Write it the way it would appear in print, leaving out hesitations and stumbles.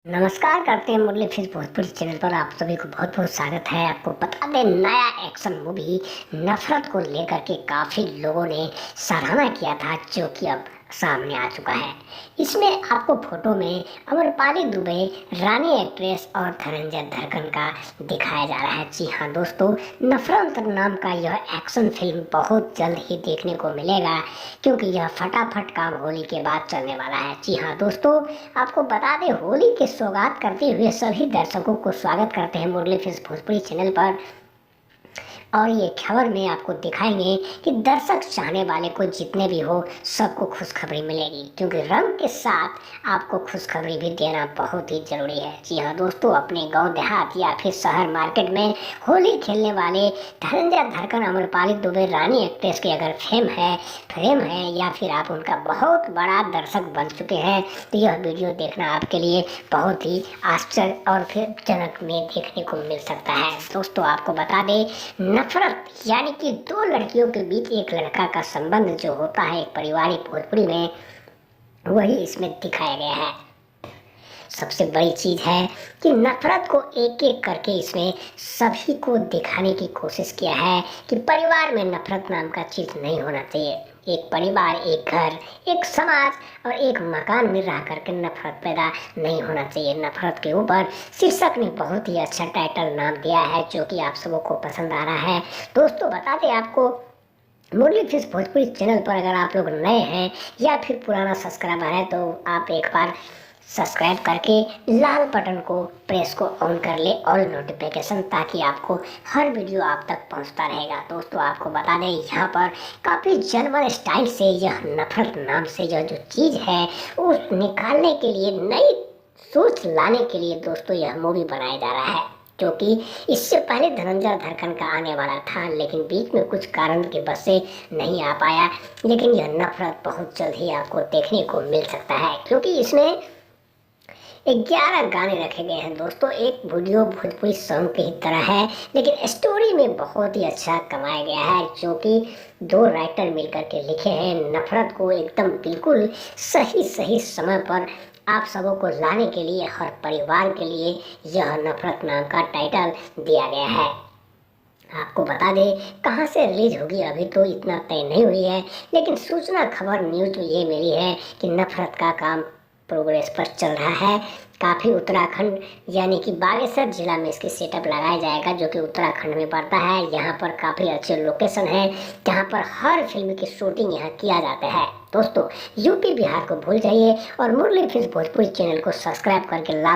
नमस्कार करते हैं मुरली फिर भोजपुरी चैनल पर आप सभी को बहुत बहुत स्वागत है। आपको बता दें, नया एक्शन मूवी नफरत को लेकर के काफ़ी लोगों ने सराहना किया था, जो कि अब सामने आ चुका है। इसमें आपको फोटो में अमरपाली दुबे, रानी एक्ट्रेस और धनंजय धरकन का दिखाया जा रहा है। जी हाँ दोस्तों, नफरत नाम का यह एक्शन फिल्म बहुत जल्द ही देखने को मिलेगा, क्योंकि यह फटाफट काम होली के बाद चलने वाला है। जी हाँ दोस्तों, आपको बता दें, होली की सौगात करते हुए सभी दर्शकों को स्वागत करते हैं मुरली फिल्म भोजपुरी चैनल पर। और ये खबर में आपको दिखाएंगे कि दर्शक चाहने वाले को जितने भी हो सबको खुशखबरी मिलेगी, क्योंकि रंग के साथ आपको खुशखबरी भी देना बहुत ही ज़रूरी है। जी हाँ दोस्तों, अपने गांव देहात या फिर शहर मार्केट में होली खेलने वाले धनंजय धरकन, अमरपाली दुबे, रानी एक्ट्रेस के अगर फ्रेम है या फिर आप उनका बहुत बड़ा दर्शक बन चुके हैं, तो यह वीडियो देखना आपके लिए बहुत ही आश्चर्य और फिर जनक में देखने को मिल सकता है। दोस्तों, आपको बता दें, नफरत यानी कि दो लड़कियों के बीच एक लड़का का संबंध जो होता है एक पारिवारिक भोजपुरी में, वही इसमें दिखाया गया है। सबसे बड़ी चीज़ है कि नफरत को एक एक करके इसमें सभी को दिखाने की कोशिश किया है कि परिवार में नफरत नाम का चीज़ नहीं होना चाहिए। एक परिवार, एक घर, एक समाज और एक मकान में रह करके नफरत पैदा नहीं होना चाहिए। नफरत के ऊपर शीर्षक ने बहुत ही अच्छा टाइटल नाम दिया है, जो कि आप सबों को पसंद आ रहा है। दोस्तों, बता दें आपको, मुरली फिल्म भोजपुरी चैनल पर अगर आप लोग नए हैं या फिर पुराना सब्सक्राइबर है, तो आप एक बार सब्सक्राइब करके लाल बटन को प्रेस को ऑन कर ले, ऑल नोटिफिकेशन, ताकि आपको हर वीडियो आप तक पहुंचता रहेगा। दोस्तों, आपको बता दें, यहाँ पर काफ़ी जनवन स्टाइल से यह नफरत नाम से यह जो चीज़ है वो निकालने के लिए, नई सोच लाने के लिए दोस्तों यह मूवी बनाया जा रहा है, जो कि इससे पहले धनंजय धरकन का आने वाला था, लेकिन बीच में कुछ कारण की वजह से नहीं आ पाया। लेकिन यह नफरत बहुत जल्द ही आपको देखने को मिल सकता है, क्योंकि इसमें 11 गाने रखे गए हैं। दोस्तों, एक वीडियो भोजपुरी सॉन्ग की ही तरह है, लेकिन स्टोरी में बहुत ही अच्छा कमाया गया है, जो कि दो राइटर मिलकर के लिखे हैं। नफरत को एकदम बिल्कुल सही समय पर आप सबों को लाने के लिए, हर परिवार के लिए यह नफरत नाम का टाइटल दिया गया है। आपको बता दें, कहाँ से रिलीज होगी अभी तो इतना तय नहीं हुई है, लेकिन सूचना खबर न्यूज ये मिली है कि नफरत का काम प्रोग्रेस पर चल रहा है। काफ़ी उत्तराखंड यानी कि बागेश्वर जिला में इसकी सेटअप लगाया जाएगा, जो कि उत्तराखंड में पड़ता है। यहाँ पर काफ़ी अच्छे लोकेशन है, जहाँ पर हर फिल्म की शूटिंग यहाँ किया जाता है। दोस्तों, यूपी बिहार को भूल जाइए और मुरली फिल्म भोजपुरी चैनल को सब्सक्राइब करके